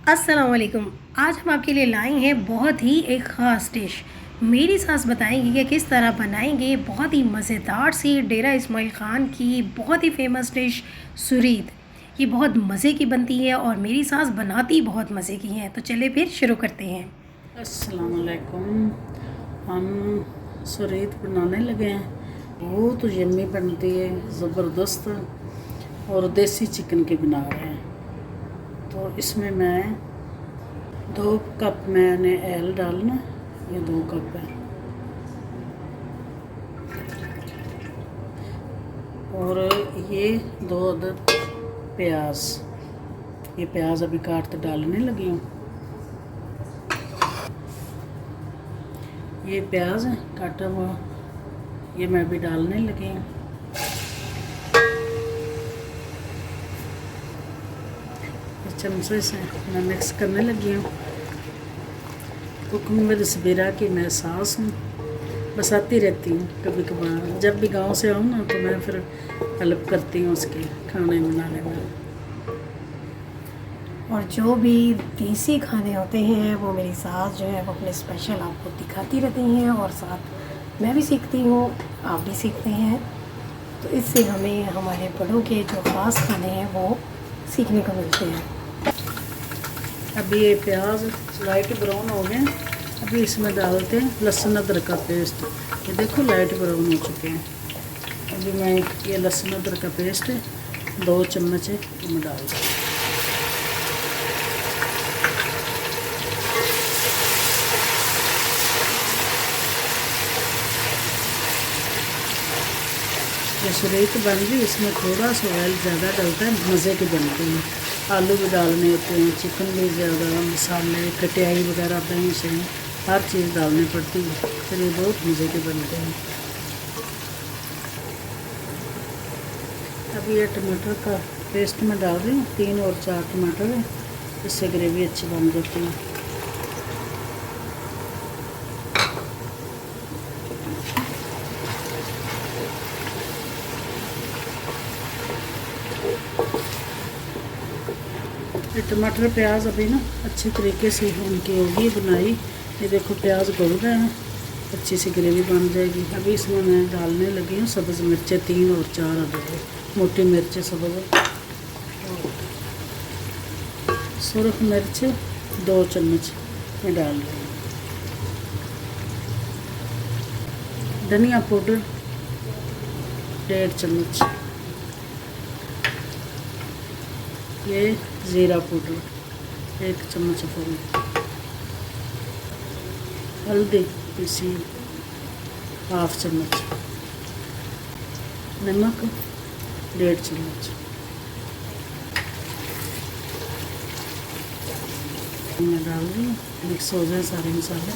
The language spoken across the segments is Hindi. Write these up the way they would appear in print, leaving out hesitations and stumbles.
अस्सलाम वालेकुम। आज हम आपके लिए लाए हैं बहुत ही एक ख़ास डिश। मेरी सास बताएंगी कि किस तरह बनाएंगे बहुत ही मज़ेदार सी डेरा इस्माइल ख़ान की बहुत ही फ़ेमस डिश सुरीद। ये बहुत मज़े की बनती है और मेरी सास बनाती बहुत मज़े की हैं। तो चलिए फिर शुरू करते हैं। अस्सलाम वालेकुम। हम सुरीत बनाने लगे हैं। बहुत यम्मी बनती है, ज़बरदस्त। और देसी चिकन की बना रहे हैं। तो इसमें मैं 2 कप मैंने ऑयल डालना, ये 2 कप है। और ये 2 अदद प्याज, ये प्याज अभी काट के डालने लगी हूँ। ये प्याज है काटा हुआ, ये मैं भी डालने लगी हूँ। चमचे से मैं मिक्स करने लगी हूँ। कुकिंग में रसबीरा की मैं सास हूँ, बस आती रहती हूँ कभी कभार। जब भी गांव से आऊँ ना तो मैं फिर हेल्प करती हूँ उसके खाने बनाने में। और जो भी देसी खाने होते हैं वो मेरी सास जो है वो अपने स्पेशल आपको दिखाती रहती हैं और साथ मैं भी सीखती हूँ, आप भी सीखते हैं। तो इससे हमें हमारे बड़ों के जो ख़ास खाने हैं वो सीखने को मिलते हैं। अभी ये प्याज लाइट ब्राउन हो गए। अभी इसमें डालते हैं लहसुन अदरक का पेस्ट। ये देखो लाइट ब्राउन हो चुके हैं। अभी मैं ये लहसुन अदरक का पेस्ट 2 चम्मच इसमें डाल दूँ। ये सुरीत बन गई, इसमें थोड़ा सा ऑयल ज़्यादा डलता है, मज़े के बनते हैं। आलू भी डालने होते हैं, चिकन भी ज़्यादा, मसाले खटियाई वगैरह दही से हर चीज़ डालनी पड़ती है, फिर ये बहुत मज़े के बनते हैं। अभी ये टमाटर का पेस्ट मैं डाल रही हूँ, 3 और 4 टमाटर है, इससे ग्रेवी अच्छी बन जाती है। ये टमाटर प्याज अभी ना अच्छे तरीके से उनकी होगी बनाई। ये देखो प्याज घुल गए हैं, अच्छी सी ग्रेवी बन जाएगी। अभी इसमें मैं डालने लगी हूँ सब्ज़ मिर्चें 3 और 4 अदरक, मोटी मिर्चें सब्ज़, सुरख मिर्च 2 चम्मच में डाल रही हूँ। धनिया पाउडर 1.5 चम्मच, ये ज़ीरा पाउडर 1 चम्मच पूरी, हल्दी पीसी 1/2 चम्मच, नमक 1.5 चम्मच। मैं डाल रही हूँ, मिक्स हो जाए सारे मसाले।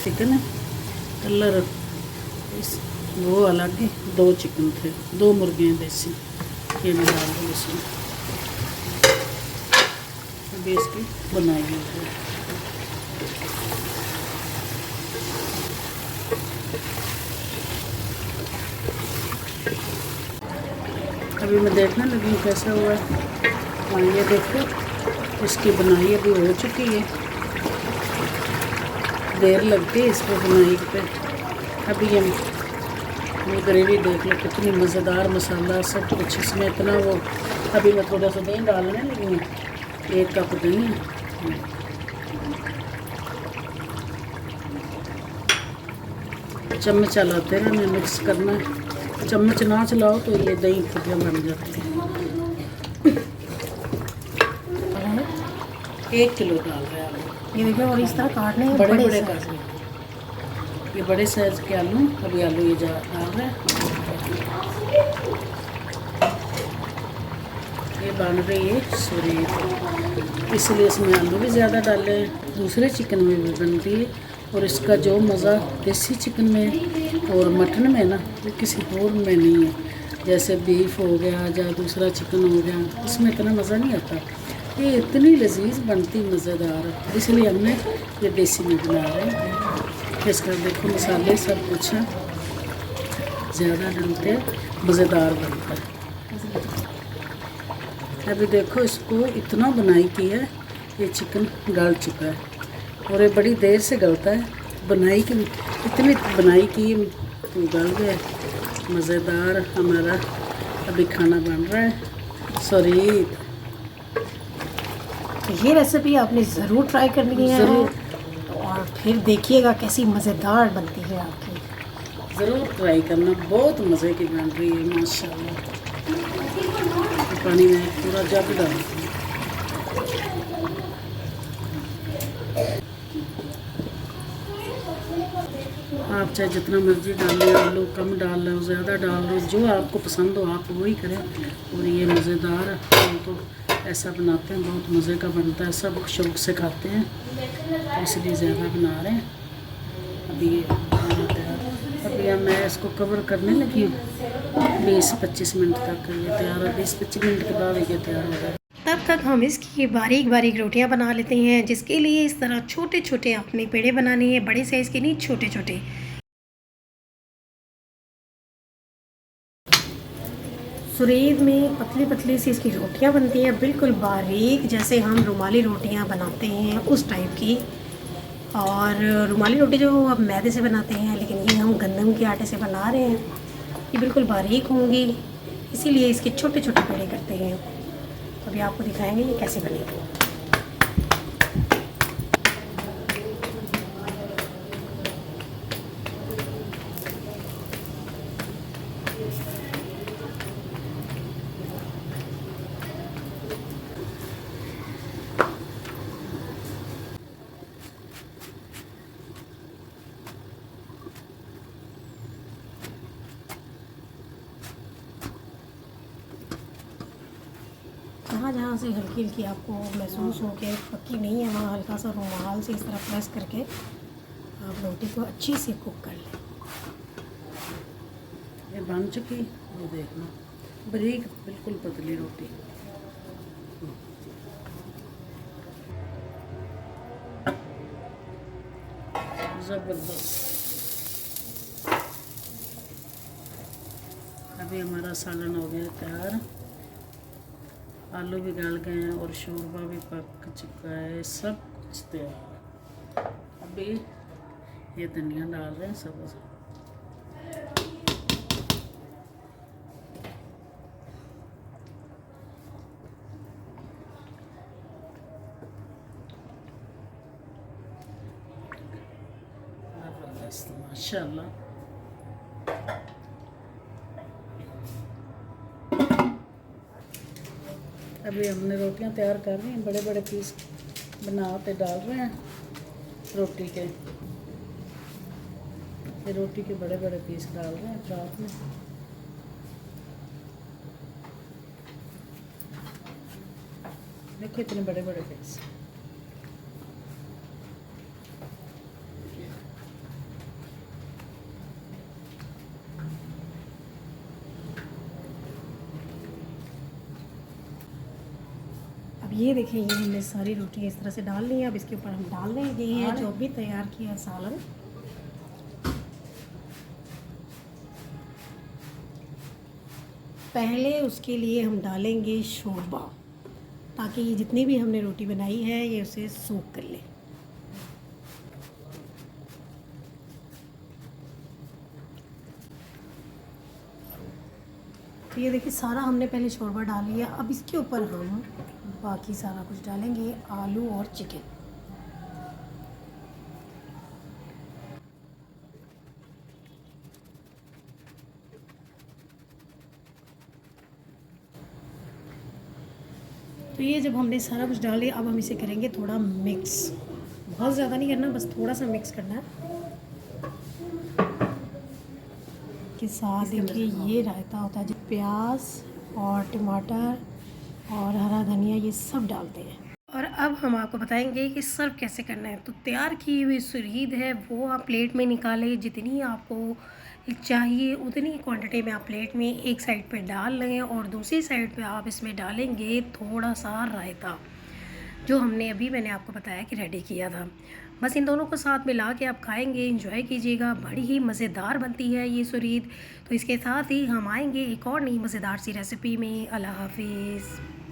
चिकन है कलर इस वो अलग है, 2 चिकन थे, 2 मुर्गियाँ देसी, ये मैं डाल दूँ इसमें। अभी इसकी बनाई है। अभी मैं देखने लगी हूँ कैसा हुआ है। हाँ ये देखो इसकी बनाई अभी हो चुकी है, देर लगती है इसको बनाई पे। अभी ये ग्रेवी देख लो कितनी मज़ेदार, मसाला सब कुछ इसमें इतना वो। अभी मैं थोड़ा सा दही डालने लगी हूँ, 1 कप दही है। चम्मच चलाते रहना, मिक्स करना है। चम्मच ना चलाओ तो ये दही फटियाँ बन जाती है। 1 किलो डाल रहे हैं आलू, ये देखिए, और इस तरह काटने हैं बड़े बड़े साइज। काटने। ये बड़े साइज़ के आलू, अभी आलू ये डाल रहे हैं। ये बन रही है सुरीत, इसलिए इसमें आलू भी ज़्यादा डाले हैं। दूसरे चिकन में भी बनती है, और इसका जो मज़ा देसी चिकन में और मटन में ना, वो किसी और में नहीं है। जैसे बीफ हो गया या दूसरा चिकन हो गया, इसमें इतना मज़ा नहीं आता। ये इतनी लजीज बनती, मज़ेदार, इसलिए हमने ये देसी में बना रहे हैं। इसका देखो मसाले सब कुछ ज़्यादा डलते हैं, मज़ेदार बनता है। अभी देखो इसको इतना बनाई की है, ये चिकन गल चुका है और ये बड़ी देर से गलता है। बनाई की इतनी बनाई की तो गल गया। मज़ेदार हमारा अभी खाना बन रहा है। सॉरी, तो ये रेसिपी आपने ज़रूर ट्राई करनी है ज़रूर। और फिर देखिएगा कैसी मज़ेदार बनती है आपकी। ज़रूर ट्राई करना, बहुत मज़े की बन रही है माशाल्लाह। पानी में पूरा जग डाल, आप चाहे जितना मर्जी डाल लो, आलू कम डाल लो, ज़्यादा डाल लो, जो आपको पसंद हो आप वही करें। और ये मज़ेदार हम तो ऐसा बनाते हैं, बहुत मज़े का बनता है, सब शौक़ से खाते हैं, तो इसलिए ज़्यादा बना रहे हैं। अभी ये खाना तैयार, अभी मैं इसको कवर करने लगी हूँ 20-25 मिनट तक। ये तैयार है, 20-25 मिनट के बाद ये तैयार हो जाए। तब तक हम इसकी बारीक बारीक रोटियां बना लेते हैं, जिसके लिए इस तरह छोटे छोटे अपने पेड़े बनाने हैं, बड़े साइज़ के नहीं, छोटे छोटे। सुरेद में पतली पतली सी इसकी रोटियां बनती हैं, बिल्कुल बारीक, जैसे हम रुमाली रोटियां बनाते हैं उस टाइप की। और रुमाली रोटी जो अब मैदे से बनाते हैं, लेकिन ये हम गंदम के आटे से बना रहे हैं। ये बिल्कुल बारीक होंगी, इसीलिए इसके छोटे छोटे पेड़े करते हैं। अभी आपको दिखाएंगे ये कैसे बनेगी। जहाँ से हल्की हल्की आपको महसूस हो के पक्की नहीं है, वहाँ हल्का सा रुमाल से इस तरह प्रेस करके आप रोटी को अच्छी से कुक कर लें। ये बन चुकी, ये देखना, बारीक बिल्कुल पतली रोटी। ज़बरदस्त। अभी हमारा सालन हो गया तैयार, आलू भी गल गए हैं और शोरबा भी पक चुका है, सब कुछ तैयार है। अभी ये धनिया डाल रहे हैं सब। माशाल्लाह। अभी हमने रोटियां तैयार कर रही हैं, बड़े बड़े पीस बना के डाल रहे हैं रोटी के। ये रोटी के बड़े बड़े पीस डाल रहे हैं परात में। देखो इतने बड़े बड़े पीस। अब ये देखिए, ये हमने सारी रोटी इस तरह से डाल ली है। अब इसके ऊपर हम डाल देंगे ये जो भी तैयार किया है सालन। पहले उसके लिए हम डालेंगे शोरबा, ताकि ये जितनी भी हमने रोटी बनाई है ये उसे सोख कर ले। तो ये देखिए सारा हमने पहले शोरबा डाल लिया। अब इसके ऊपर हम बाकी सारा कुछ डालेंगे, आलू और चिकन। तो ये जब हमने सारा कुछ डाल लिया, अब हम इसे करेंगे थोड़ा मिक्स। बहुत ज़्यादा नहीं करना, बस थोड़ा सा मिक्स करना है। के साथ देखिए ये रायता होता है, जो प्याज और टमाटर और हरा धनिया ये सब डालते हैं। और अब हम आपको बताएंगे कि सर्व कैसे करना है। तो तैयार की हुई सुरीद है वो आप प्लेट में निकालें, जितनी आपको चाहिए उतनी क्वांटिटी में आप प्लेट में एक साइड पे डाल लें, और दूसरी साइड पे आप इसमें डालेंगे थोड़ा सा रायता, जो हमने अभी मैंने आपको बताया कि रेडी किया था। बस इन दोनों को साथ मिला के आप खाएंगे, इंजॉय कीजिएगा। बड़ी ही मज़ेदार बनती है ये सुरीद। तो इसके साथ ही हम आएंगे एक और नई मज़ेदार सी रेसिपी में। अल्लाह हाफिज़।